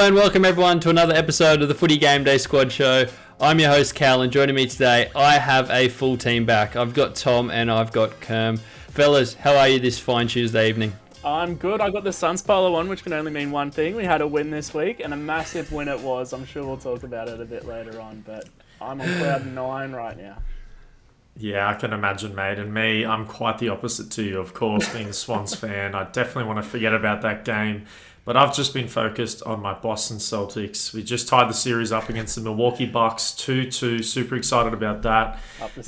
Hello and welcome everyone to another episode of the Footy GameDay Squad show. I'm your host Cal, and joining me today I have a full team back. I've got Tom and I've got Kerm. Fellas, how are you this fine Tuesday evening? I'm good. I got the Suns Polar one, which can only mean one thing. We had a win this week, and a massive win it was. I'm sure we'll talk about it a bit later on, but I'm on cloud 9 right now. Yeah, I can imagine, mate. And me, I'm quite the opposite to you, of course, being a Swans fan. I definitely want to forget about that game. But I've just been focused on my Boston Celtics. We just tied the series up against the Milwaukee Bucks 2-2. Super excited about that.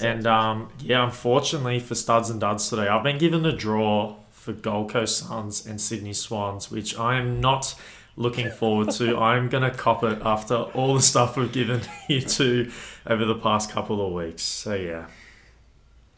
And unfortunately for Studs and Duds today, I've been given a draw for Gold Coast Suns and Sydney Swans, which I am not looking forward to. I'm going to cop it after all the stuff we've given you two over the past couple of weeks. So, yeah.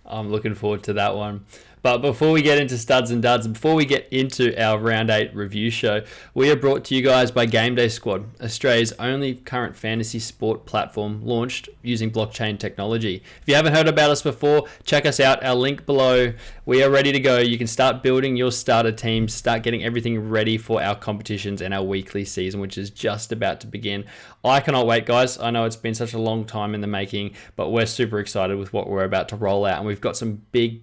I'm looking forward to that one. But before we get into Studs and Duds, and before we get into our Round 8 review show, we are brought to you guys by GameDay Squad, Australia's only current fantasy sport platform launched using blockchain technology. If you haven't heard about us before, check us out. Our link below. We are ready to go. You can start building your starter teams, start getting everything ready for our competitions and our weekly season, which is just about to begin. I cannot wait, guys. I know it's been such a long time in the making, but we're super excited with what we're about to roll out, and we've got some big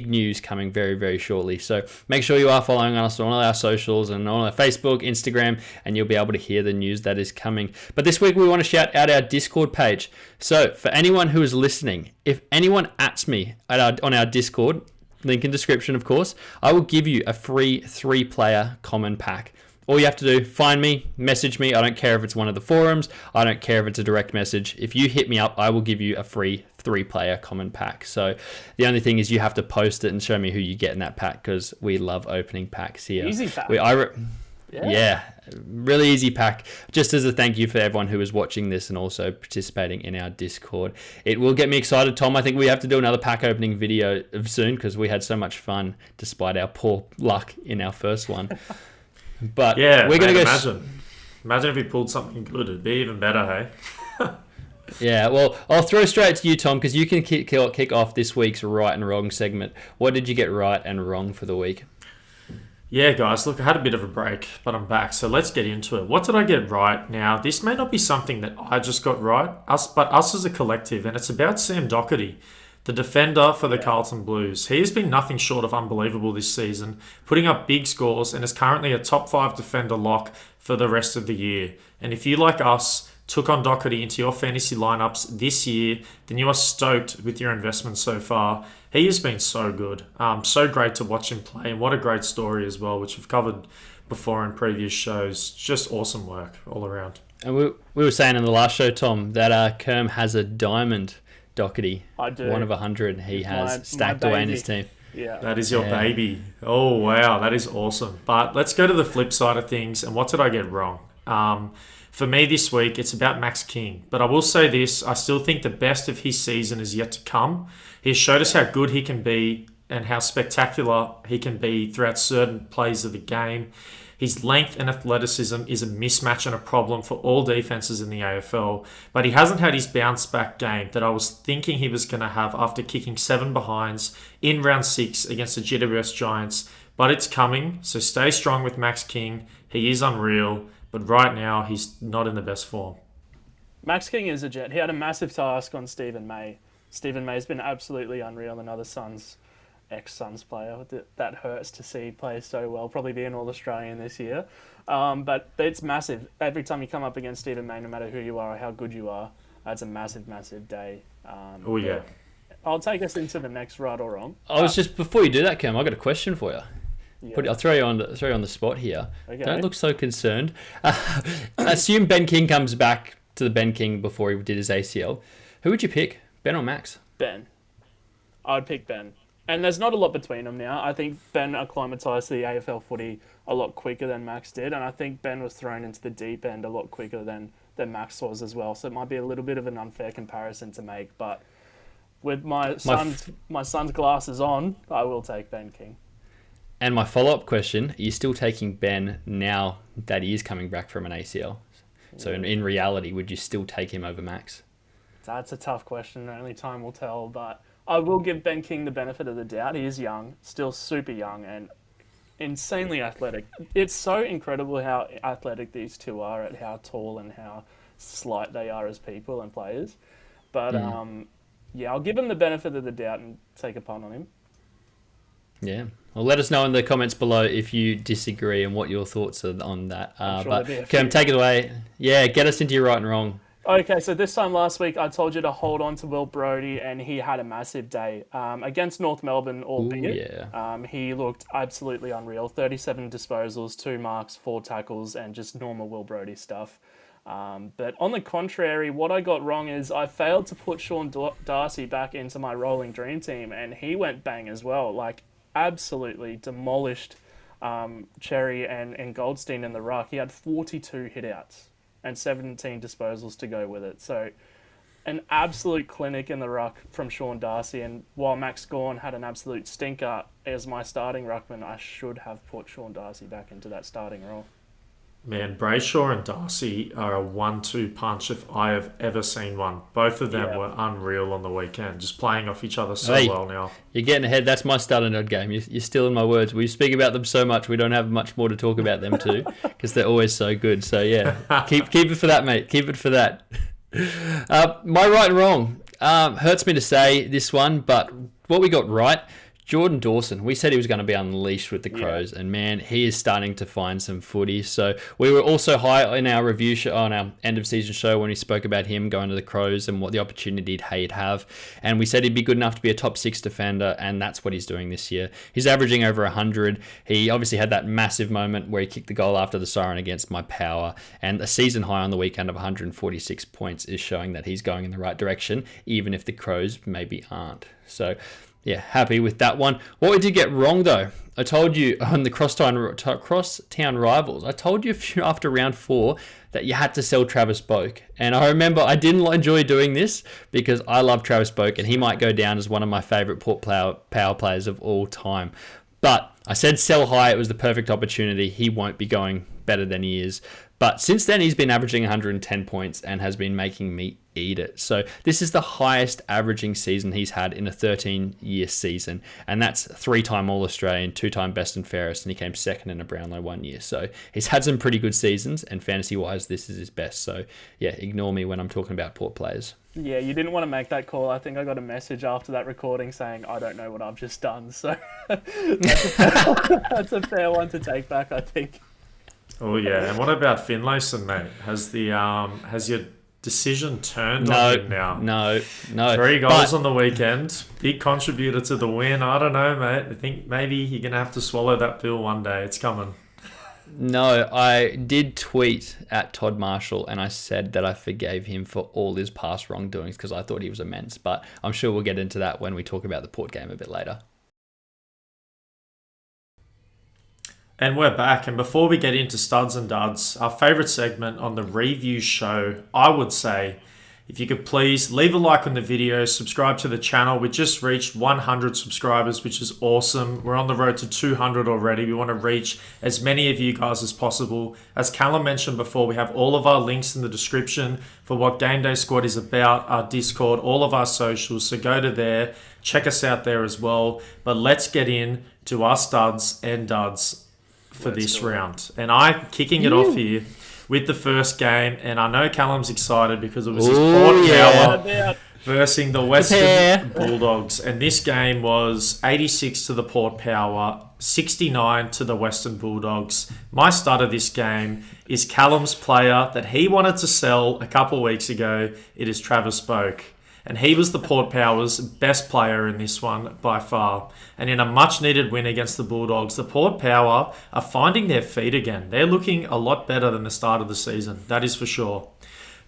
news coming very, very shortly. So make sure you are following us on all our socials and on our Facebook, Instagram, and you'll be able to hear the news that is coming. But this week we want to shout out our Discord page. So for anyone who is listening, if anyone @s me on our Discord, link in description of course, I will give you a free 3-player common pack. All you have to do, find me, message me. I don't care if it's one of the forums. I don't care if it's a direct message. If you hit me up, I will give you a free 3-player common pack. So the only thing is you have to post it and show me who you get in that pack, because we love opening packs here. Easy pack. Yeah, really easy pack. Just as a thank you for everyone who is watching this and also participating in our Discord. It will get me excited, Tom. I think we have to do another pack opening video soon, because we had so much fun despite our poor luck in our first one. But yeah, we're going to go. Imagine if we pulled something good. It'd be even better, hey? Yeah, well, I'll throw straight to you, Tom, because you can kick off this week's right and wrong segment. What did you get right and wrong for the week? Yeah, guys, look, I had a bit of a break, but I'm back. So let's get into it. What did I get right? Now, this may not be something that I just got right, but us as a collective, and it's about Sam Doherty, the defender for the Carlton Blues. He has been nothing short of unbelievable this season, putting up big scores, and is currently a top 5 defender lock for the rest of the year. And if you, like us, took on Doherty into your fantasy lineups this year, then you are stoked with your investment so far. He has been so good. So great to watch him play, and what a great story as well, which we've covered before in previous shows. Just awesome work all around. And we were saying in the last show, Tom, that Kerm has a diamond Doherty. I do. 1 of 100 he has stacked my away in his team. Yeah. That is your baby. Oh, wow. That is awesome. But let's go to the flip side of things. And what did I get wrong? For me this week, it's about Max King. But I will say this. I still think the best of his season is yet to come. He has showed us how good he can be and how spectacular he can be throughout certain plays of the game. His length and athleticism is a mismatch and a problem for all defenses in the AFL, but he hasn't had his bounce back game that I was thinking he was going to have after kicking 7 behinds in round 6 against the GWS Giants, but it's coming, so stay strong with Max King. He is unreal, but right now he's not in the best form. Max King is a jet. He had a massive task on Stephen May. Stephen May's been absolutely unreal, another ex-Suns player. That hurts to see play so well. Probably be an All-Australian this year. But it's massive. Every time you come up against Stephen May, no matter who you are or how good you are, that's a massive, massive day. Oh, yeah. I'll take us into the next right or wrong. Before you do that, Cam, I've got a question for you. Yeah. I'll throw you on the spot here. Okay. Don't look so concerned. Assume Ben King comes back to the Ben King before he did his ACL. Who would you pick, Ben or Max? Ben. I'd pick Ben. And there's not a lot between them now. I think Ben acclimatised to the AFL footy a lot quicker than Max did, and I think Ben was thrown into the deep end a lot quicker than Max was as well. So it might be a little bit of an unfair comparison to make, but with my son's glasses on, I will take Ben King. And my follow-up question, are you still taking Ben now that he is coming back from an ACL? So in reality, would you still take him over Max? That's a tough question. Only time will tell, but I will give Ben King the benefit of the doubt. He is young, still super young, and insanely athletic. It's so incredible how athletic these two are, at how tall and how slight they are as people and players. But yeah, I'll give him the benefit of the doubt and take a punt on him. Yeah. Well, let us know in the comments below if you disagree and what your thoughts are on that. Sure But Cam, take it away. Yeah, get us into your right and wrong. Okay, so this time last week, I told you to hold on to Will Brodie, and he had a massive day. Against North Melbourne, albeit. He looked absolutely unreal. 37 disposals, 2 marks, 4 tackles, and just normal Will Brodie stuff. But on the contrary, what I got wrong is I failed to put Sean Darcy back into my rolling dream team, and he went bang as well. Like, absolutely demolished Cherry and Goldstein in the ruck. He had 42 hitouts and 17 disposals to go with it. So an absolute clinic in the ruck from Sean Darcy. And while Max Gawn had an absolute stinker as my starting ruckman, I should have put Sean Darcy back into that starting role. Man, Brayshaw and Darcy are a 1-2 punch if I have ever seen one. Both of them were unreal on the weekend, just playing off each other so well now. You're getting ahead. That's my start and nod game. You're stealing my words. We speak about them so much, we don't have much more to talk about them too, because they're always so good. So yeah, keep it for that, mate. Keep it for that. My right and wrong. Hurts me to say this one, but what we got right, Jordan Dawson, we said he was going to be unleashed with the Crows, and man, he is starting to find some footy. So we were also high in our review show, on our end of season show, when we spoke about him going to the Crows and what the opportunity he'd have. And we said he'd be good enough to be a top 6 defender, and that's what he's doing this year. He's averaging over 100. He obviously had that massive moment where he kicked the goal after the siren against my Power, and a season high on the weekend of 146 points is showing that he's going in the right direction, even if the Crows maybe aren't. So yeah, happy with that one. What we did get wrong, though, I told you on the crosstown rivals, I told you after round 4 that you had to sell Travis Boak. And I remember I didn't enjoy doing this because I love Travis Boak, and he might go down as one of my favourite Port power players of all time. But I said sell high. It was the perfect opportunity. He won't be going better than he is. But since then, he's been averaging 110 points and has been making me eat it. So this is the highest averaging season he's had in a 13-year season. And that's 3-time All-Australian, 2-time best and fairest, and he came second in a Brownlow 1 year. So he's had some pretty good seasons, and fantasy-wise, this is his best. So yeah, ignore me when I'm talking about Port players. Yeah, you didn't want to make that call. I think I got a message after that recording saying, I don't know what I've just done. So that's a fair one to take back, I think. Oh yeah, and what about Finlayson, mate? Has your decision turned on him now? No. 3 goals on the weekend, big contributor to the win. I don't know, mate. I think maybe you're gonna have to swallow that pill one day. It's coming. No, I did tweet at Todd Marshall, and I said that I forgave him for all his past wrongdoings because I thought he was immense. But I'm sure we'll get into that when we talk about the Port game a bit later. And we're back, and before we get into Studs and Duds, our favourite segment on the review show, I would say, if you could please leave a like on the video, subscribe to the channel. We just reached 100 subscribers, which is awesome. We're on the road to 200 already. We want to reach as many of you guys as possible. As Callum mentioned before, we have all of our links in the description for what GameDay Squad is about, our Discord, all of our socials. So go to there, check us out there as well. But let's get in to our Studs and Duds for this round. And I'm kicking it off here with the first game, and I know Callum's excited because it was his Port Power versus the Western Bulldogs, and this game was 86 to the Port Power, 69 to the Western Bulldogs. My start of this game is Callum's player that he wanted to sell a couple weeks ago. It is Travis Boak. And he was the Port Power's best player in this one by far. And in a much-needed win against the Bulldogs, the Port Power are finding their feet again. They're looking a lot better than the start of the season, that is for sure.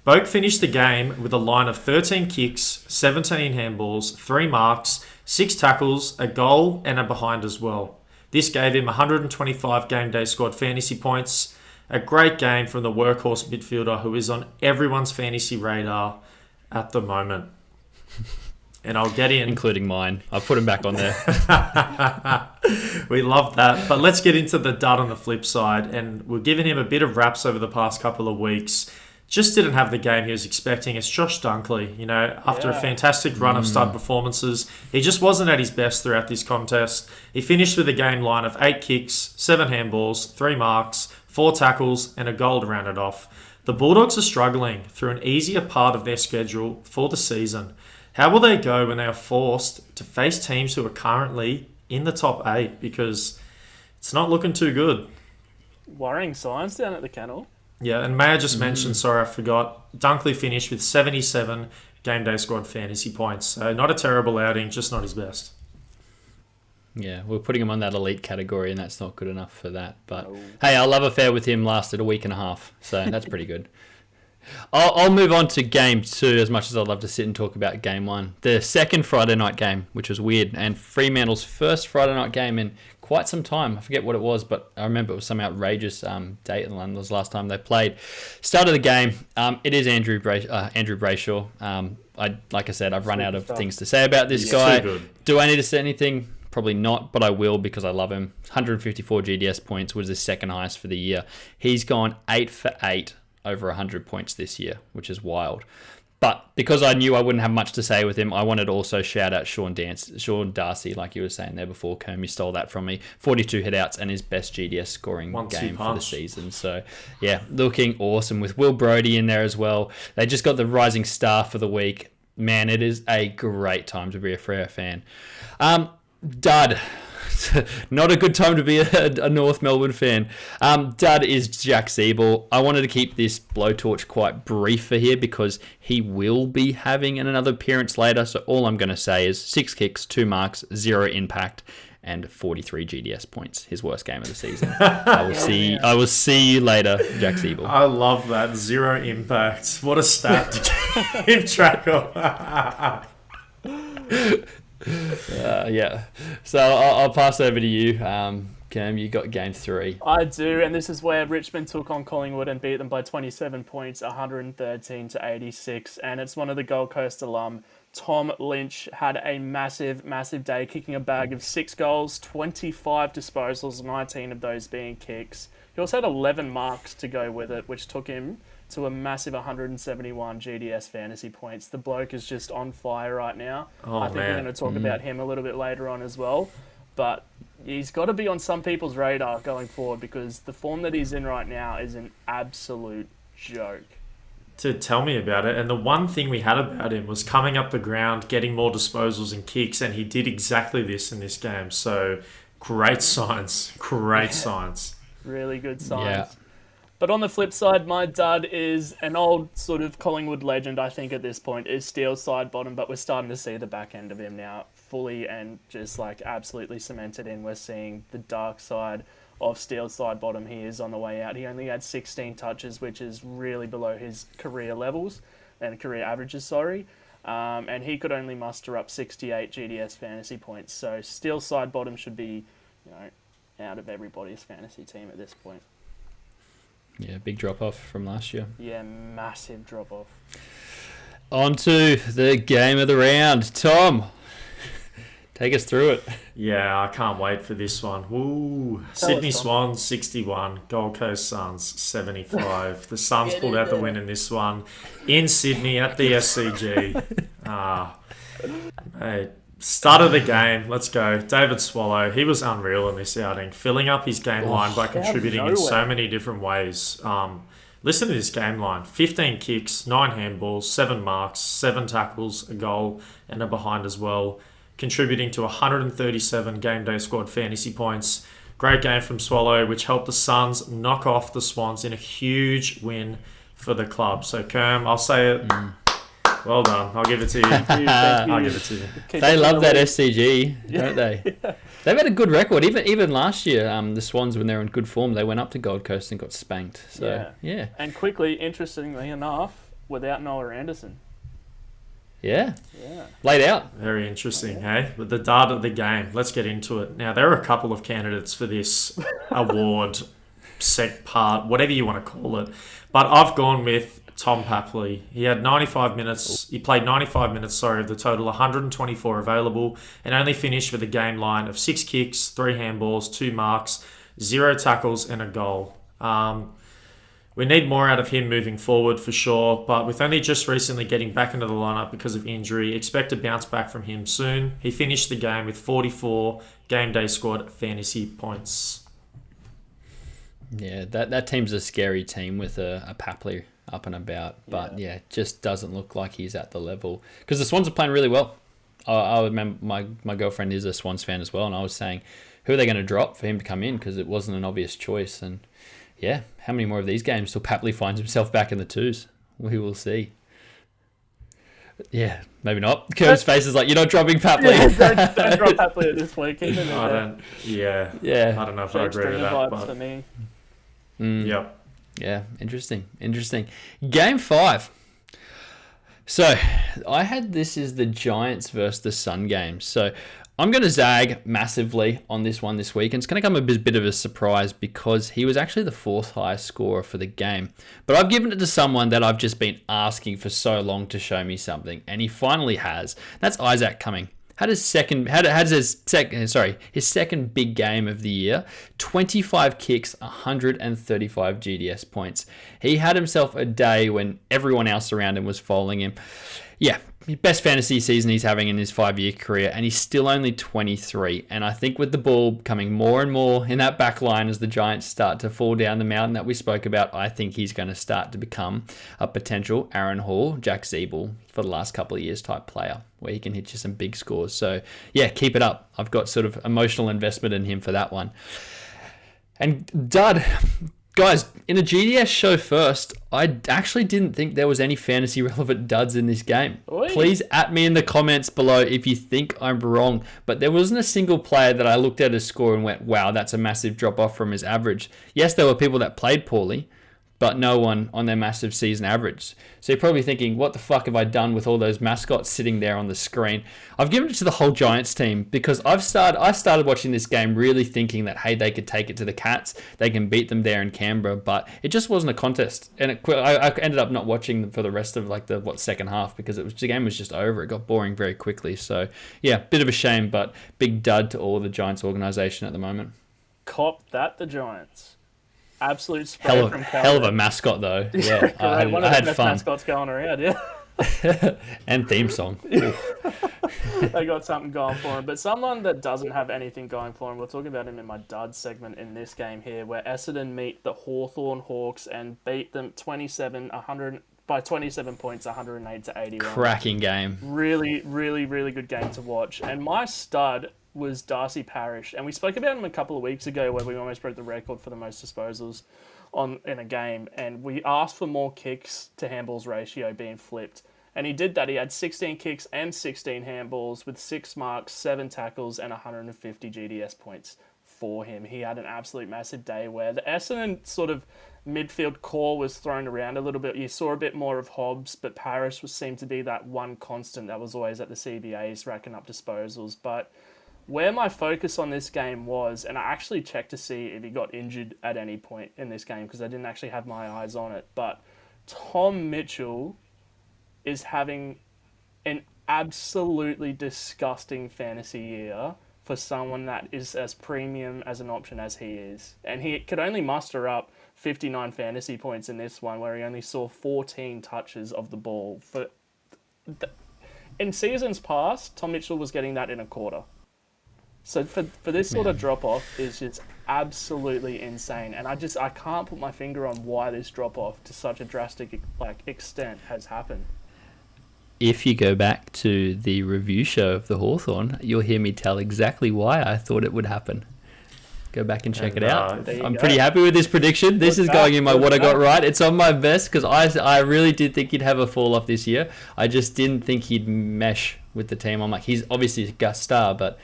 Boak finished the game with a line of 13 kicks, 17 handballs, 3 marks, 6 tackles, a goal, and a behind as well. This gave him 125 GameDay Squad fantasy points. A great game from the workhorse midfielder who is on everyone's fantasy radar at the moment. And I'll get in. Including mine. I've put him back on there. We love that. But let's get into the dud on the flip side. And we're giving him a bit of raps over the past couple of weeks. just didn't have the game he was expecting. It's Josh Dunkley, after a fantastic run of stud performances. He just wasn't at his best throughout this contest. He finished with a game line of 8 kicks, 7 handballs, 3 marks, 4 tackles, and a goal to round it off. The Bulldogs are struggling through an easier part of their schedule for the season. How will they go when they are forced to face teams who are currently in the top 8? Because it's not looking too good. Worrying signs down at the kennel. Yeah, and may I just mention, sorry, I forgot, Dunkley finished with 77 GameDay Squad fantasy points. So not a terrible outing, just not his best. Yeah, we're putting him on that elite category, and that's not good enough for that. But hey, our love affair with him lasted a week and a half, so that's pretty good. I'll move on to game 2, as much as I'd love to sit and talk about game 1. The second Friday night game, which was weird, and Fremantle's first Friday night game in quite some time. I forget what it was, but I remember it was some outrageous date in London. It was the last time they played. Start of the game, it is Andrew Brayshaw. Like I said, I've run out of things to say about this guy. Do I need to say anything? Probably not, but I will because I love him. 154 GDS points was his second highest for the year. He's gone 8 for 8 over 100 points this year, which is wild. But because I knew I wouldn't have much to say with him, I wanted to also shout out Sean Darcy, like you were saying there before. Kerm, you stole that from me. 42 hitouts and his best GDS scoring game for the season. So, yeah, looking awesome with Will Brodie in there as well. They just got the rising star for the week. Man, it is a great time to be a Freo fan. Dud. Not a good time to be a North Melbourne fan. Dud is Jack Ziebell. I wanted to keep this blowtorch quite brief for here because he will be having another appearance later. So all I'm going to say is 6 kicks, 2 marks, 0 impact, and 43 GDS points. His worst game of the season. I will see you later, Jack Ziebell. I love that. 0 impact. What a stat to keep track of. Yeah. So I'll pass over to you. Cam, you got game 3. I do, and this is where Richmond took on Collingwood and beat them by 27 points, 113 to 86. And it's one of the Gold Coast alum, Tom Lynch, had a massive, massive day, kicking a bag of 6 goals, 25 disposals, 19 of those being kicks. He also had 11 marks to go with it, which took him to a massive 171 GDS fantasy points. The bloke is just on fire right now. I think we're going to talk about him a little bit later on as well. But he's got to be on some people's radar going forward because the form that he's in right now is an absolute joke. To tell me about it, and the one thing we had about him was coming up the ground, getting more disposals and kicks, and he did exactly this in this game. So great signs. Really good signs. Yeah. But on the flip side, my dud is an old sort of Collingwood legend, I think, at this point, is Steele side bottom, but we're starting to see the back end of him now fully and just like absolutely cemented in. We're seeing the dark side of Steele side bottom. He is on the way out. He only had 16 touches, which is really below his career levels and career averages, and he could only muster up 68 GDS fantasy points. So Steele side bottom should be, out of everybody's fantasy team at this point. Yeah, big drop-off from last year. Yeah, massive drop-off. On to the game of the round. Tom, take us through it. Yeah, I can't wait for this one. Woo! Sydney Swans, 61. Gold Coast Suns, 75. The Suns pulled out the win in this one. In Sydney at the SCG. Mate. Start of the game, let's go. David Swallow, he was unreal in this outing, filling up his game line by contributing in so many different ways. Listen to this game line. 15 kicks, 9 handballs, 7 marks, 7 tackles, a goal, and a behind as well, contributing to 137 GameDay Squad fantasy points. Great game from Swallow, which helped the Suns knock off the Swans in a huge win for the club. So, Kerm, I'll say it. Well done. I'll give it to you. Thank you. I'll give it to you. They love that SCG, don't they? They've had a good record. Even last year, the Swans, when they were in good form, they went up to Gold Coast and got spanked. So, yeah. And quickly, interestingly enough, without Noah Anderson. Yeah. Laid out. Very interesting, hey? But the dart of the game, let's get into it. Now, there are a couple of candidates for this award, set part, whatever you want to call it. But I've gone with Tom Papley. He had 95 minutes. He played 95 minutes, of the total 124 available, and only finished with a game line of 6 kicks, 3 handballs, 2 marks, 0 tackles, and a goal. We need more out of him moving forward for sure, but with only just recently getting back into the lineup because of injury, expect a bounce back from him soon. He finished the game with 44 GameDay Squad fantasy points. Yeah, that team's a scary team with a Papley up and about, but yeah, just doesn't look like he's at the level. Because the Swans are playing really well. I remember my girlfriend is a Swans fan as well, and I was saying, who are they going to drop for him to come in? Because it wasn't an obvious choice, and yeah, how many more of these games till Papley finds himself back in the twos? We will see. Yeah, maybe not. Kerr's face is like, you're not dropping Papley. Yeah, don't drop Papley this weekend. I don't know if I agree with that. But... for me. Yep. Yeah, interesting. Game 5. So, I had this is the Giants versus the Sun game. So, I'm going to zag massively on this one this week, and it's going to come a bit of a surprise because he was actually the 4th highest scorer for the game. But I've given it to someone that I've just been asking for so long to show me something, and he finally has. That's Isaac Cumming. His second big game of the year, 25 kicks, 135 GDS points. He had himself a day when everyone else around him was following him. Yeah, best fantasy season he's having in his 5-year career, and he's still only 23. And I think with the ball becoming more and more in that back line as the Giants start to fall down the mountain that we spoke about, I think he's going to start to become a potential Aaron Hall, Jack Ziebell for the last couple of years type player, where he can hit you some big scores. So yeah, keep it up. I've got sort of emotional investment in him for that one. And Dud, guys, in a GDS show first, I actually didn't think there was any fantasy relevant duds in this game. Oi. Please at me in the comments below if you think I'm wrong. But there wasn't a single player that I looked at his score and went, wow, that's a massive drop off from his average. Yes, there were people that played poorly, but no one on their massive season average. So you're probably thinking, what the fuck have I done with all those mascots sitting there on the screen? I've given it to the whole Giants team because I started watching this game really thinking that, hey, they could take it to the Cats. They can beat them there in Canberra, but it just wasn't a contest. And I ended up not watching them for the rest of like the second half because the game was just over. It got boring very quickly. So yeah, bit of a shame, but big dud to all the Giants organization at the moment. Cop that, the Giants. Absolute spray from hell of a mascot though. Yeah, I had fun. Mascots going around, yeah. And theme song. They got something going for him. But someone that doesn't have anything going for him, we'll talk about him in my dud segment in this game here, where Essendon meet the Hawthorn Hawks and beat them by 27 points, 108 to 81. Cracking game. Really, really, really good game to watch. And my stud was Darcy Parish, and we spoke about him a couple of weeks ago where we almost broke the record for the most disposals in a game, and we asked for more kicks to handballs ratio being flipped, and he did that. He had 16 kicks and 16 handballs with 6 marks, 7 tackles, and 150 GDS points for him. He had an absolute massive day where the Essendon sort of midfield core was thrown around a little bit. You saw a bit more of Hobbs, but Parish seemed to be that one constant that was always at the CBAs racking up disposals. But where my focus on this game was, and I actually checked to see if he got injured at any point in this game because I didn't actually have my eyes on it, but Tom Mitchell is having an absolutely disgusting fantasy year for someone that is as premium as an option as he is. And he could only muster up 59 fantasy points in this one where he only saw 14 touches of the ball. In seasons past, Tom Mitchell was getting that in a quarter. So for this sort of drop-off is just absolutely insane. And I can't put my finger on why this drop-off to such a drastic extent has happened. If you go back to the review show of the Hawthorn, you'll hear me tell exactly why I thought it would happen. Go back and check it out. I'm pretty happy with this prediction. This is going in my what I got right. It's on my best because I really did think he'd have a fall-off this year. I just didn't think he'd mesh with the team. I'm like, he's obviously a star, but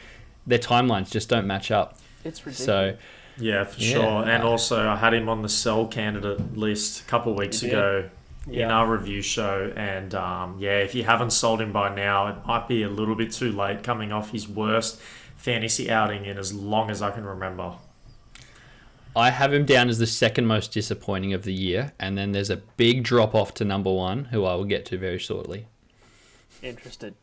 their timelines just don't match up. It's ridiculous. So, yeah, for sure. And also, I had him on the sell candidate list a couple of weeks ago in our review show. And, if you haven't sold him by now, it might be a little bit too late coming off his worst fantasy outing in as long as I can remember. I have him down as the second most disappointing of the year. And then there's a big drop-off to number one, who I will get to very shortly. Interested.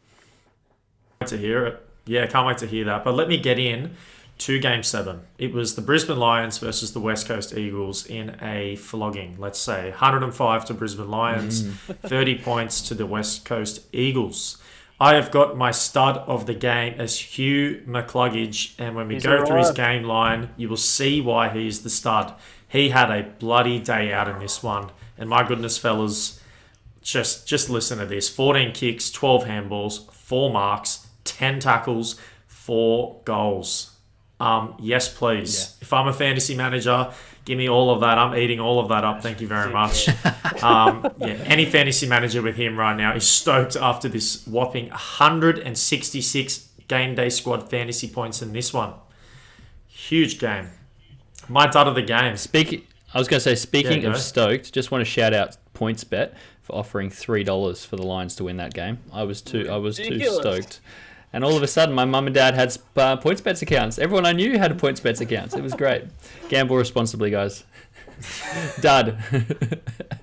To hear it. Yeah, can't wait to hear that. But let me get in Game 7. It was the Brisbane Lions versus the West Coast Eagles in a flogging. Let's say 105 to Brisbane Lions, 30 points to the West Coast Eagles. I have got my stud of the game as Hugh McCluggage, and when we go through his game line, you will see why he's the stud. He had a bloody day out in this one, and my goodness, fellas, just listen to this: 14 kicks, 12 handballs, 4 marks, 10 tackles, 4 goals. Yes, please. Yeah. If I'm a fantasy manager, give me all of that. I'm eating all of that up. Thank you very much. Any fantasy manager with him right now is stoked after this whopping 166 Game Day Squad fantasy points in this one. Huge game. My dud of the game. Speaking of stoked, just want to shout out PointsBet for offering $3 for the Lions to win that game. I was too stoked. And all of a sudden, my mum and dad had PointsBet accounts. Everyone I knew had a PointsBet accounts. It was great. Gamble responsibly, guys. Dud.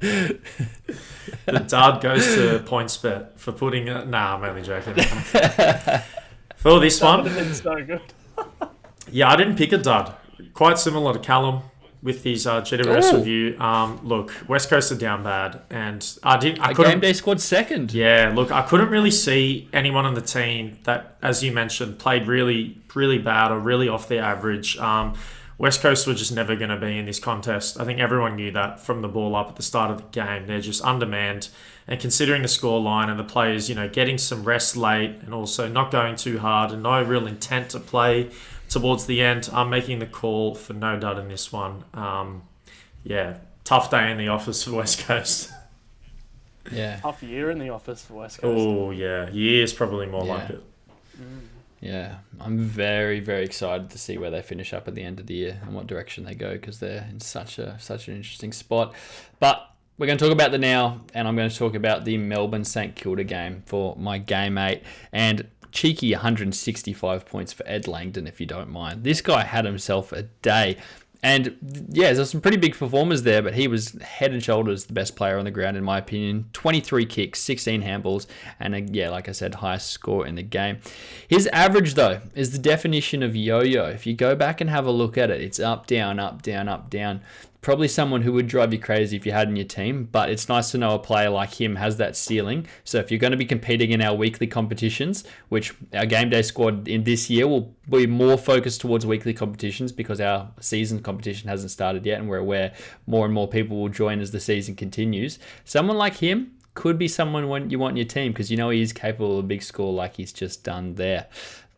The dud goes to PointsBet for putting... Nah, I'm only joking. For this one... That would have been so good. Yeah, I didn't pick a dud. Quite similar to Callum with his GWS review. Look, West Coast are down bad, and I couldn't. Game Day Squad second. Yeah, look, I couldn't really see anyone on the team that, as you mentioned, played really, really bad or really off their average. West Coast were just never going to be in this contest. I think everyone knew that from the ball up at the start of the game. They're just undermanned, and considering the score line and the players, getting some rest late and also not going too hard and no real intent to play towards the end, I'm making the call for no dud in this one. Tough day in the office for West Coast. Yeah. Tough year in the office for West Coast. Oh, yeah. Year's probably more like it. Yeah. I'm very, very excited to see where they finish up at the end of the year and what direction they go, because they're in such an interesting spot. But we're going to talk about the now, and I'm going to talk about the Melbourne St Kilda game for my Game 8. And cheeky 165 points for Ed Langdon, if you don't mind. This guy had himself a day. And yeah, there's some pretty big performers there, but he was head and shoulders the best player on the ground, in my opinion. 23 kicks, 16 handballs, and like I said, highest score in the game. His average, though, is the definition of yo-yo. If you go back and have a look at it, it's up, down, up, down, up, down. Probably someone who would drive you crazy if you had in your team, but it's nice to know a player like him has that ceiling. So if you're going to be competing in our weekly competitions, which our Game Day Squad in this year will be more focused towards weekly competitions because our season competition hasn't started yet, and we're aware more and more people will join as the season continues. Someone like him could be someone you want in your team because he is capable of a big score like he's just done there.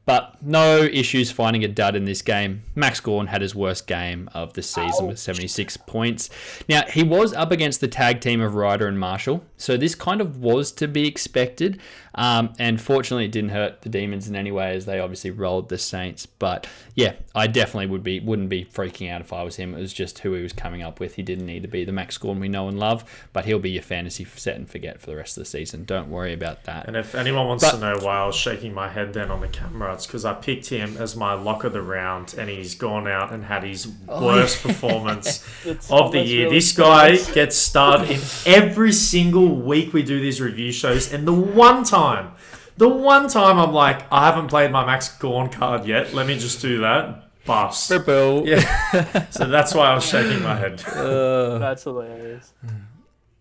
But no issues finding a dud in this game. Max Gawn had his worst game of the season with 76 points. Now, he was up against the tag team of Ryder and Marshall, so this kind of was to be expected. And fortunately, it didn't hurt the Demons in any way, as they obviously rolled the Saints. But yeah, I definitely wouldn't be freaking out if I was him. It was just who he was coming up with. He didn't need to be the Max Gawn we know and love, but he'll be your fantasy set and forget for the rest of the season. Don't worry about that. And if anyone wants to know why I was shaking my head then on the camera, it's because I picked him as my lock of the round, and he's gone out and had his worst performance of the year. This guy gets starred in every single week we do these review shows, and the one time I'm like, I haven't played my Max Gawn card yet, let me just do that. Bust. Yeah. So that's why I was shaking my head. That's hilarious.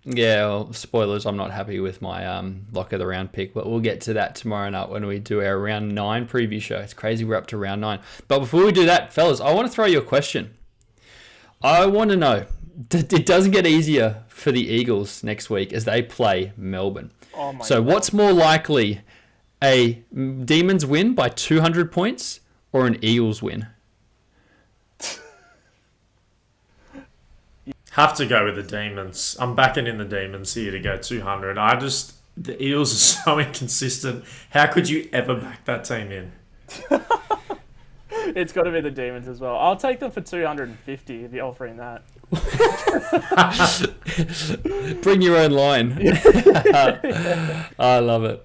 Yeah, well, spoilers, I'm not happy with my lock of the round pick, but we'll get to that tomorrow night when we do our round 9 preview show. It's crazy we're up to round 9. But before we do that, fellas, I want to throw you a question. I want to know, it doesn't get easier for the Eagles next week as they play Melbourne. Oh my God. What's more likely, a Demons win by 200 points or an Eagles win? Have to go with the Demons. I'm backing in the Demons here to go 200. The Eels are so inconsistent. How could you ever back that team in? It's got to be the Demons as well. I'll take them for 250 if you're offering that. Bring your own line. I love it.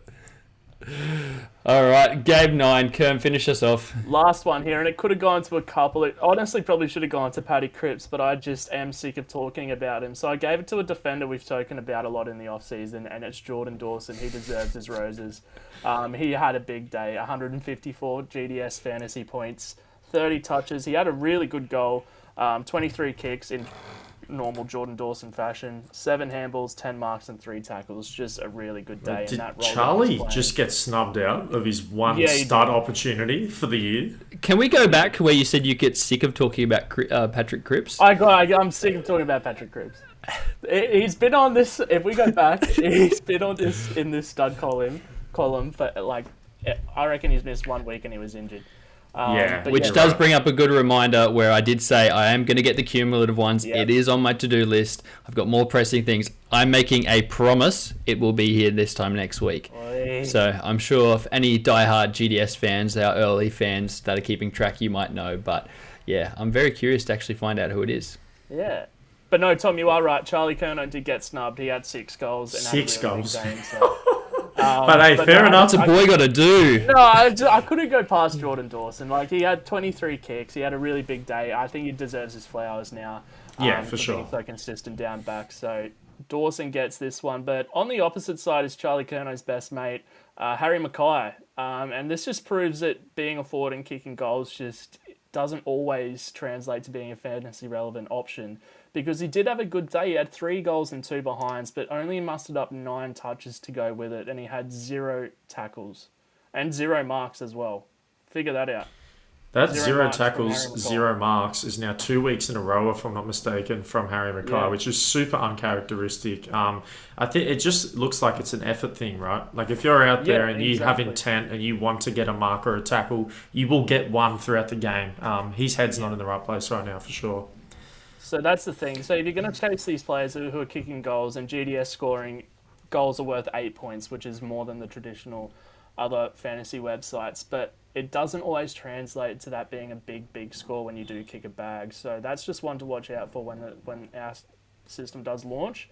All right, game 9. Kerm, finish us off. Last one here, and it could have gone to a couple. It honestly probably should have gone to Paddy Cripps, but I just am sick of talking about him. So I gave it to a defender we've spoken about a lot in the off-season, and it's Jordan Dawson. He deserves his roses. He had a big day, 154 GDS fantasy points, 30 touches. He had a really good goal, 23 kicks in normal Jordan Dawson fashion, 7 handballs, 10 marks, and 3 tackles. Just a really good day. Did in that role Charlie just get snubbed out of his one start opportunity for the year? Can we go back where you said you get sick of talking about Patrick Cripps? I'm sick of talking about Patrick Cripps. He's been on this. If we go back, he's been on this in this stud column for like, I reckon he's missed 1 week and he was injured. Which does bring up a good reminder where I did say I am going to get the cumulative ones. Yep. It is on my to-do list. I've got more pressing things. I'm making a promise it will be here this time next week. Oy. So I'm sure if any diehard GDS fans, our early fans that are keeping track, you might know. But yeah, I'm very curious to actually find out who it is. Yeah. But no, Tom, you are right. Charlie Curnow did get snubbed. He had 6 goals. And 6 goals. Game, so. But fair enough. What's a boy got to do? No, I couldn't go past Jordan Dawson. Like, he had 23 kicks. He had a really big day. I think he deserves his flowers now. For sure. Being so consistent down back. So Dawson gets this one. But on the opposite side is Charlie Curnow's best mate, Harry Mackay. And this just proves that being a forward and kicking goals just doesn't always translate to being a fantasy relevant option. Because he did have a good day. He had 3 goals and 2 behinds, but only mustered up 9 touches to go with it, and he had 0 tackles and 0 marks as well. Figure that out. That 0 tackles, 0 marks is now 2 weeks in a row, if I'm not mistaken, from Harry Mackay, which is super uncharacteristic. I think it just looks like it's an effort thing, right? Like if you're out there and you have intent and you want to get a mark or a tackle, you will get one throughout the game. His head's not in the right place right now, for sure. So that's the thing. So if you're going to chase these players who are kicking goals and GDS scoring, goals are worth 8 points, which is more than the traditional other fantasy websites. But it doesn't always translate to that being a big score when you do kick a bag. So that's just one to watch out for when our system does launch.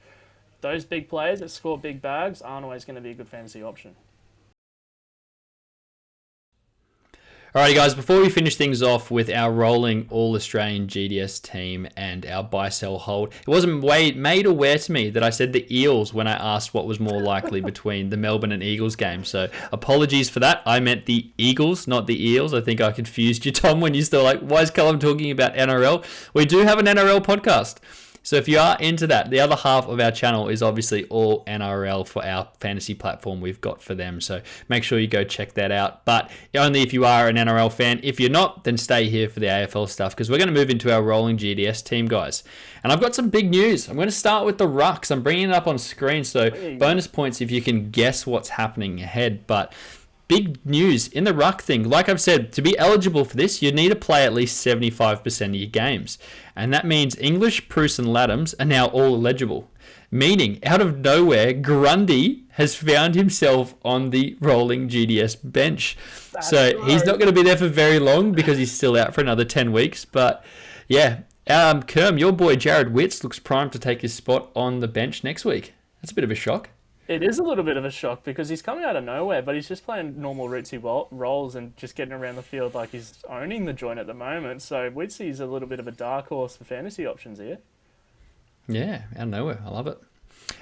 Those big players that score big bags aren't always going to be a good fantasy option. Alrighty guys, before we finish things off with our rolling All-Australian GDS team and our buy-sell hold, it wasn't made aware to me that I said the Eels when I asked what was more likely between the Melbourne and Eagles game. So apologies for that. I meant the Eagles, not the Eels. I think I confused you, Tom, when you still like, why is Callum talking about NRL? We do have an NRL podcast. So if you are into that, the other half of our channel is obviously all NRL for our fantasy platform we've got for them. So make sure you go check that out. But only if you are an NRL fan. If you're not, then stay here for the AFL stuff because we're going to move into our rolling GDS team, guys. And I've got some big news. I'm going to start with the rucks. I'm bringing it up on screen. So bonus points if you can guess what's happening ahead. But big news in the ruck thing. Like I've said, to be eligible for this, you need to play at least 75% of your games. And that means English, Bruce, and Laddams are now all eligible. Meaning, out of nowhere, Grundy has found himself on the rolling GDS bench. He's not going to be there for very long because he's still out for another 10 weeks. But yeah, Kerm, your boy Jared Witts looks primed to take his spot on the bench next week. That's a bit of a shock. It is a little bit of a shock because he's coming out of nowhere, but he's just playing normal rootsy roles and just getting around the field like he's owning the joint at the moment. So Witsy's a little bit of a dark horse for fantasy options here. Yeah, out of nowhere. I love it.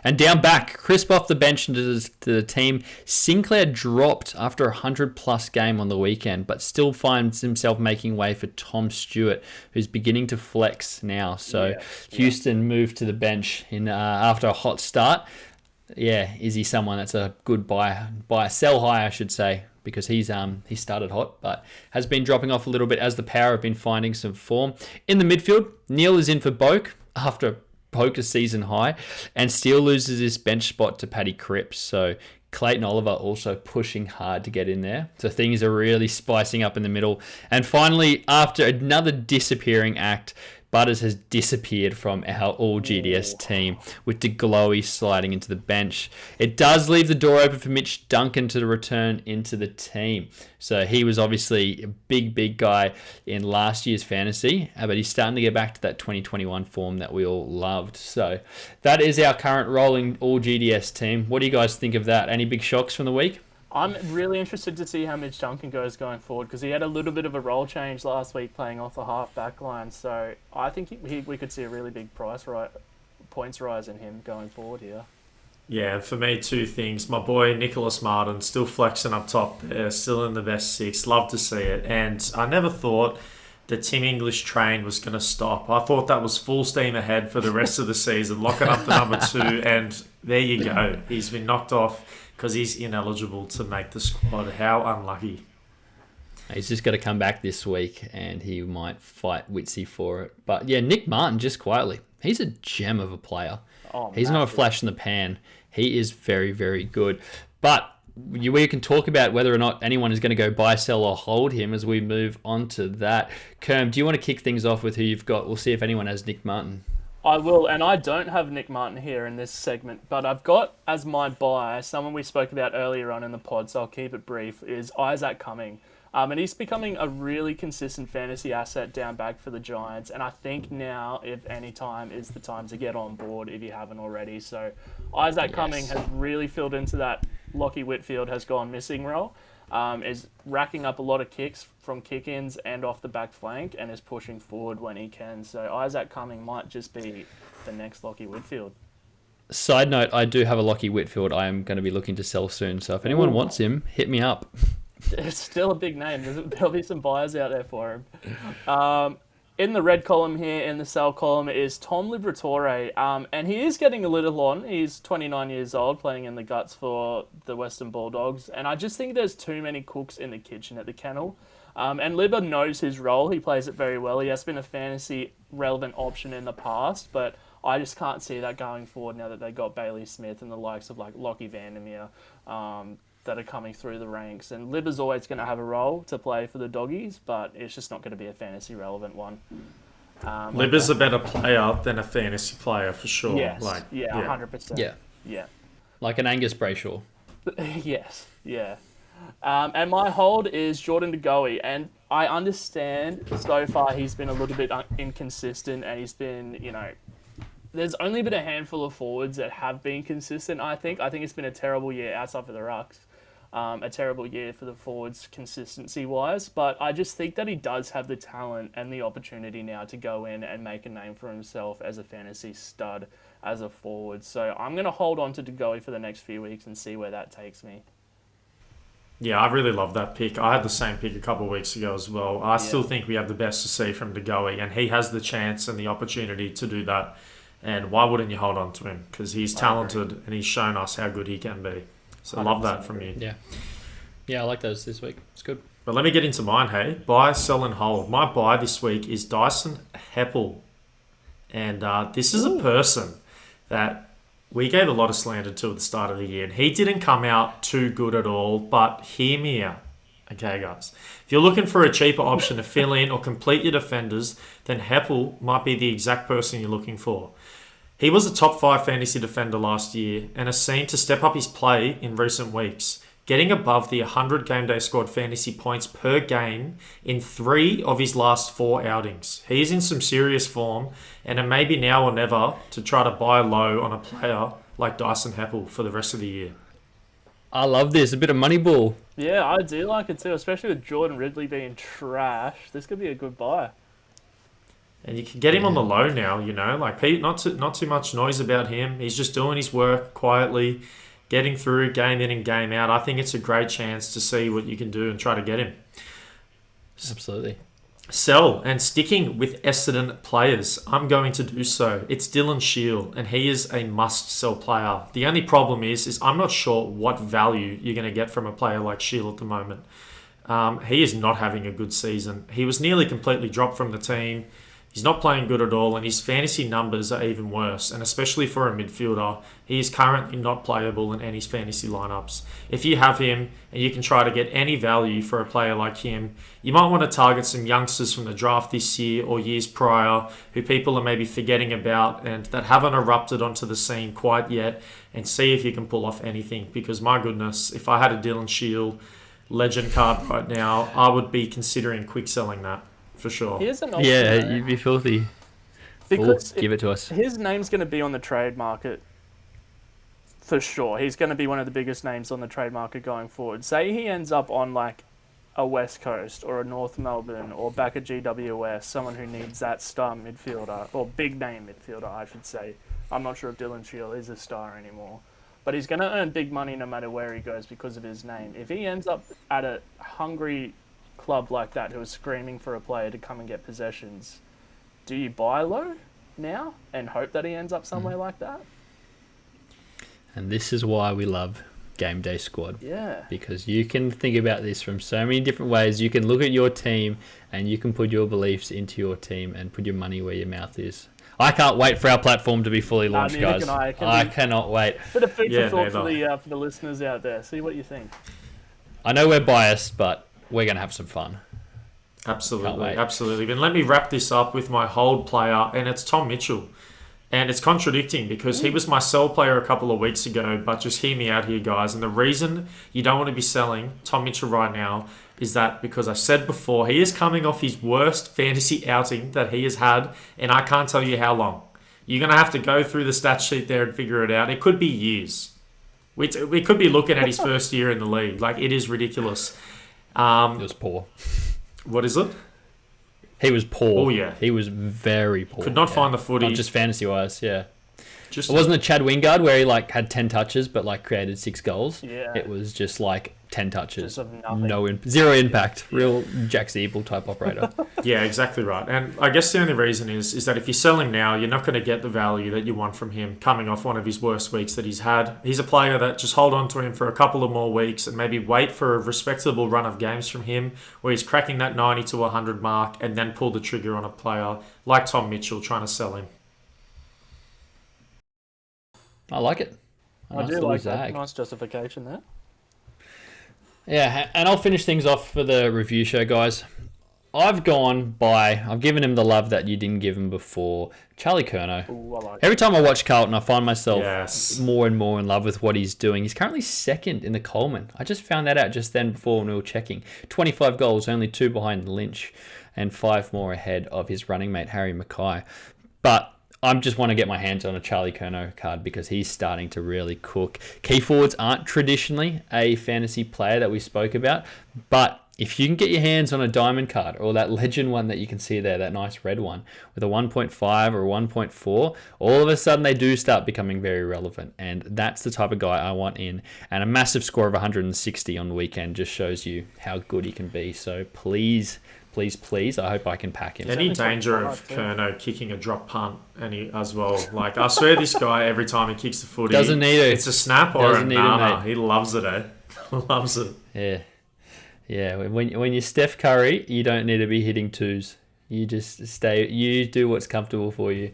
And down back, crisp off the bench into the team. Sinclair dropped after a 100-plus game on the weekend, but still finds himself making way for Tom Stewart, who's beginning to flex now. So Houston moved to the bench after a hot start. Yeah, is he someone that's a good sell high, I should say, because he started hot, but has been dropping off a little bit as the Power have been finding some form. In the midfield, Neil is in for Boak after Boak a season high, and Steele loses his bench spot to Paddy Cripps. So Clayton Oliver also pushing hard to get in there. So things are really spicing up in the middle. And finally, after another disappearing act, Butters has disappeared from our all-GDS team with DeGlowy sliding into the bench. It does leave the door open for Mitch Duncan to return into the team. So he was obviously a big guy in last year's fantasy, but he's starting to get back to that 2021 form that we all loved. So that is our current rolling all-GDS team. What do you guys think of that? Any big shocks from the week? I'm really interested to see how Mitch Duncan goes going forward because he had a little bit of a role change last week playing off the half back line. So I think we could see a really big points rise in him going forward here. Yeah, and for me, 2 things. My boy Nicholas Martin still flexing up top there, still in the best 6. Love to see it. And I never thought the Tim English train was going to stop. I thought that was full steam ahead for the rest of the season, locking up the number 2, and there you go. He's been knocked off because he's ineligible to make the squad. How unlucky. He's just got to come back this week and he might fight Witsy for it. But yeah, Nick Martin, just quietly, he's a gem of a player. Oh, he's not a flash in the pan. He is very, very good. But we can talk about whether or not anyone is going to go buy, sell, or hold him as we move on to that. Kerm, do you want to kick things off with who you've got? We'll see if anyone has Nick Martin. I will, and I don't have Nick Martin here in this segment, but I've got as my buy, someone we spoke about earlier on in the pod, so I'll keep it brief, is Isaac Cumming. And he's becoming a really consistent fantasy asset down back for the Giants. And I think now, if any time, is the time to get on board if you haven't already. So Isaac Cumming has really filled into that Lockie Whitfield has gone missing role. Is racking up a lot of kicks from kick-ins and off the back flank and is pushing forward when he can. So Isaac Cumming might just be the next Lockie Whitfield. Side note, I do have a Lockie Whitfield I am going to be looking to sell soon. So if anyone wants him, hit me up. It's still a big name. There'll be some buyers out there for him. In the red column here, in the sell column, is Tom Liberatore. And he is getting a little on. He's 29 years old, playing in the guts for the Western Bulldogs. And I just think there's too many cooks in the kitchen at the kennel. And Libba knows his role. He plays it very well. He has been a fantasy relevant option in the past, but I just can't see that going forward now that they got Bailey Smith and the likes of like Lockie Vandermeer that are coming through the ranks. And Libba's always going to have a role to play for the Doggies, but it's just not going to be a fantasy relevant one. Libba's a better player than a fantasy player for sure. Yes, 100%. Yeah. Like an Angus Brayshaw. Yes, yeah. And my hold is Jordan De Goey, and I understand so far he's been a little bit inconsistent, and he's been, there's only been a handful of forwards that have been consistent, I think. I think it's been a terrible year outside for the Rucks. A terrible year for the forwards consistency-wise, but I just think that he does have the talent and the opportunity now to go in and make a name for himself as a fantasy stud, as a forward. So I'm going to hold on to De Goey for the next few weeks and see where that takes me. Yeah, I really love that pick. I had the same pick a couple of weeks ago as well. I still think we have the best to see from De Goey, and he has the chance and the opportunity to do that. And why wouldn't you hold on to him? Because he's talented and he's shown us how good he can be. So I love that from you. Yeah, I like those this week. It's good. But let me get into mine, hey. Buy, sell, and hold. My buy this week is Dyson Heppel. And this is a person that we gave a lot of slander to at the start of the year. And he didn't come out too good at all. But hear me out. Okay, guys. If you're looking for a cheaper option to fill in or complete your defenders, then Heppel might be the exact person you're looking for. He was a top 5 fantasy defender last year and has seen to step up his play in recent weeks, getting above the 100 GameDay Squad fantasy points per game in 3 of his last 4 outings. He's in some serious form, and it may be now or never to try to buy low on a player like Dyson Heppel for the rest of the year. I love this. A bit of money ball. Yeah, I do like it too, especially with Jordan Ridley being trash. This could be a good buy. And you can get him on the low now, like Pete, not too much noise about him. He's just doing his work quietly, getting through game in and game out. I think it's a great chance to see what you can do and try to get him. Absolutely. Sell, and sticking with Essendon players, I'm going to do so. It's Dylan Shield, and he is a must-sell player. The only problem is I'm not sure what value you're going to get from a player like Shield at the moment. He is not having a good season. He was nearly completely dropped from the team. He's not playing good at all, and his fantasy numbers are even worse. And especially for a midfielder, he is currently not playable in any fantasy lineups. If you have him and you can try to get any value for a player like him, you might want to target some youngsters from the draft this year or years prior who people are maybe forgetting about and that haven't erupted onto the scene quite yet, and see if you can pull off anything. Because my goodness, if I had a Dylan Shield legend card right now, I would be considering quick selling that. For sure. Here's an option, Yeah, you'd be filthy. Because give it to us. His name's going to be on the trade market for sure. He's going to be one of the biggest names on the trade market going forward. Say he ends up on like a West Coast or a North Melbourne or back at GWS, someone who needs that star midfielder, or big name midfielder, I should say. I'm not sure if Dylan Shield is a star anymore. But he's going to earn big money no matter where he goes because of his name. If he ends up at a hungry club like that who is screaming for a player to come and get possessions, do you buy low now and hope that he ends up somewhere like that? And this is why we love GameDay Squad. Yeah. Because you can think about this from so many different ways. You can look at your team and you can put your beliefs into your team and put your money where your mouth is. I can't wait for our platform to be fully launched, guys. I cannot wait. Bit of food for thought for the listeners out there. See what you think. I know we're biased, but we're going to have some fun. Absolutely, absolutely. And let me wrap this up with my hold player, and it's Tom Mitchell. And it's contradicting because he was my sell player a couple of weeks ago, but just hear me out here, guys. And the reason you don't want to be selling Tom Mitchell right now is that because I said before, he is coming off his worst fantasy outing that he has had, and I can't tell you how long. You're going to have to go through the stat sheet there and figure it out. It could be years. We could be looking at his first year in the league. Like, it is ridiculous. It was poor. What is it? He was poor. Oh, yeah. He was very poor. Could not find the footy. Not just fantasy-wise, yeah. Just it wasn't a Chad Wingard where he had 10 touches but created 6 goals. Yeah. It was just 10 touches, just zero impact. Real Jack Ziebell type operator. Yeah, exactly right. And I guess the only reason is that if you sell him now, you're not going to get the value that you want from him coming off one of his worst weeks that he's had. He's a player that just hold on to him for a couple of more weeks and maybe wait for a respectable run of games from him where he's cracking that 90 to 100 mark and then pull the trigger on a player like Tom Mitchell trying to sell him. I like it. I do like that. Nice justification there. Yeah, and I'll finish things off for the review show, guys. I've given him the love that you didn't give him before. Charlie Curnow. Ooh, I like Every time I watch Carlton, I find myself more and more in love with what he's doing. He's currently second in the Coleman. I just found that out just then before when we were checking. 25 goals, only 2 behind Lynch, and 5 more ahead of his running mate, Harry Mackay. But I just want to get my hands on a Charlie Curnow card because he's starting to really cook. Key forwards aren't traditionally a fantasy player that we spoke about, but if you can get your hands on a diamond card or that legend one that you can see there, that nice red one with a 1.5 or a 1.4, all of a sudden they do start becoming very relevant, and that's the type of guy I want in. And a massive score of 160 on the weekend just shows you how good he can be. So please, I hope I can pack him. Any danger of Curnow kicking a drop punt as well? I swear this guy, every time he kicks the footy, doesn't need it. It's a snap or a nana. He loves it, eh? Loves it. Yeah. Yeah, when you're Steph Curry, you don't need to be hitting 2s. You just you do what's comfortable for you.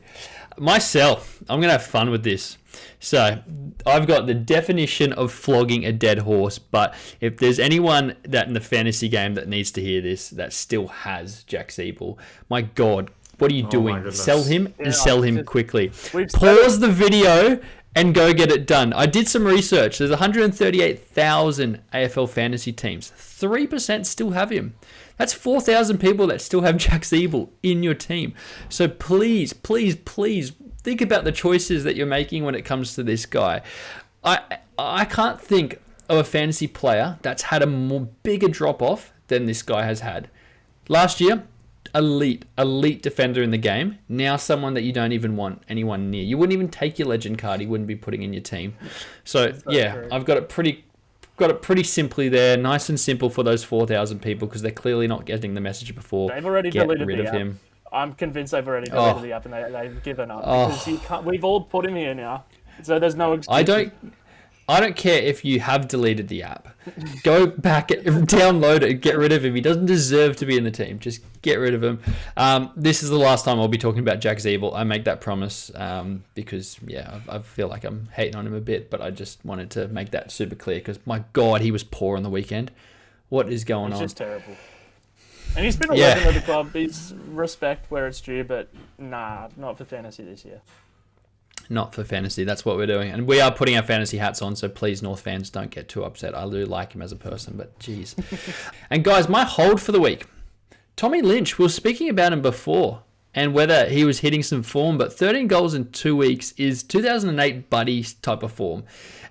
Myself, I'm going to have fun with this. So, I've got the definition of flogging a dead horse, but if there's anyone that in the fantasy game that needs to hear this, that still has Jack Ziebell, my God, what are you doing? Sell him and sell him quickly. Pause the video and go get it done. I did some research. There's 138,000 AFL fantasy teams. 3% still have him. That's 4,000 people that still have Jack Ziebell in your team. So please think about the choices that you're making when it comes to this guy. I can't think of a fantasy player that's had a bigger drop-off than this guy has had. Last year, elite defender in the game. Now someone that you don't even want anyone near. You wouldn't even take your legend card. He wouldn't be putting in your team. So yeah, I've got it pretty simply there, nice and simple for those 4,000 people because they're clearly not getting the message before. They've already deleted rid of him. I'm convinced they've already deleted the app and they've given up because we've all put him here now, so there's no excuse. I don't care if you have deleted the app. Go back, download it, get rid of him. He doesn't deserve to be in the team. Just get rid of him. This is the last time I'll be talking about Jack Ziebell. I make that promise because, I feel like I'm hating on him a bit, but I just wanted to make that super clear because, my God, he was poor on the weekend. What is going on? It's just terrible. And he's been a legend of the club. He's respect where it's due, but nah, not for fantasy this year. Not for fantasy. That's what we're doing. And we are putting our fantasy hats on, so please, North fans, don't get too upset. I do like him as a person, but geez. And guys, my hold for the week. Tommy Lynch, we were speaking about him before and whether he was hitting some form, but 13 goals in 2 weeks is 2008 Buddy type of form.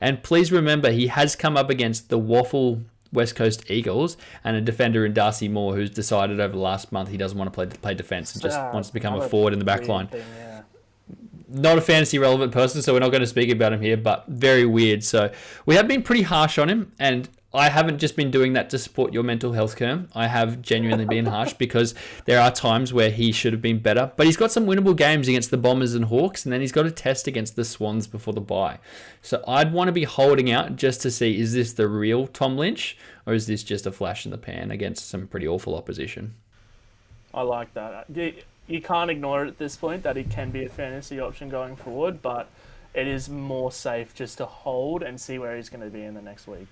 And please remember, he has come up against the Waffle West Coast Eagles and a defender in Darcy Moore who's decided over the last month he doesn't want to play defence and just wants to become a forward in the back line. Not a fantasy relevant person, so we're not going to speak about him here, but very weird. So we have been pretty harsh on him, and I haven't just been doing that to support your mental health, Kerm. I have genuinely been harsh because there are times where he should have been better. But he's got some winnable games against the Bombers and Hawks, and then he's got a test against the Swans before the bye. So I'd want to be holding out just to see, is this the real Tom Lynch, or is this just a flash in the pan against some pretty awful opposition? I like that. You can't ignore it at this point that he can be a fantasy option going forward, but it is more safe just to hold and see where he's going to be in the next week.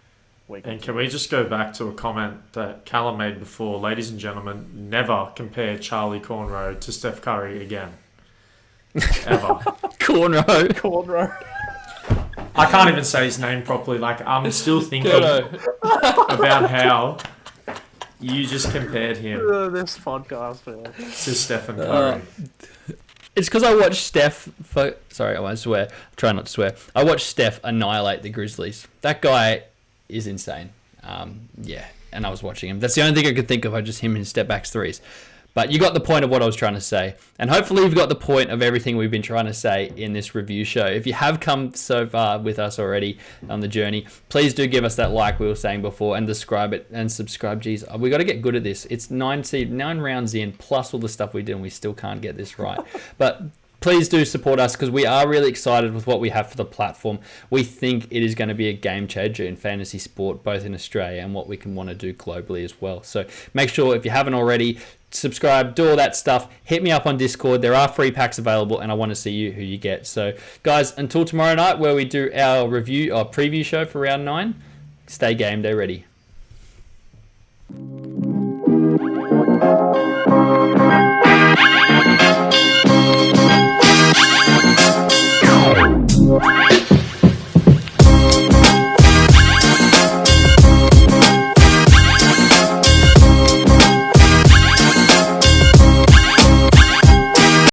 And can we just go back to a comment that Callum made before? Ladies and gentlemen, never compare Charlie Cornrow to Steph Curry again. Ever. Cornrow. I can't even say his name properly. Like, I'm still thinking about how you just compared him This podcast, man. to Stephen Curry. It's because I watched Steph... Sorry, I won't swear. Try not to swear. I watched Steph annihilate the Grizzlies. That guy is insane. And I was watching him. That's the only thing I could think of. Just him in step backs threes. But you got the point of what I was trying to say. And hopefully you've got the point of everything we've been trying to say in this review show. If you have come so far with us already on the journey, please do give us that like we were saying before and subscribe. Geez, we got to get good at this. It's 9 rounds in, plus all the stuff we do, and we still can't get this right. But please do support us because we are really excited with what we have for the platform. We think it is going to be a game changer in fantasy sport, both in Australia and what we can want to do globally as well. So make sure, if you haven't already, subscribe, do all that stuff. Hit me up on Discord. There are free packs available, and I want to see who you get. So guys, until tomorrow night where we do our preview show for round 9, stay game day ready.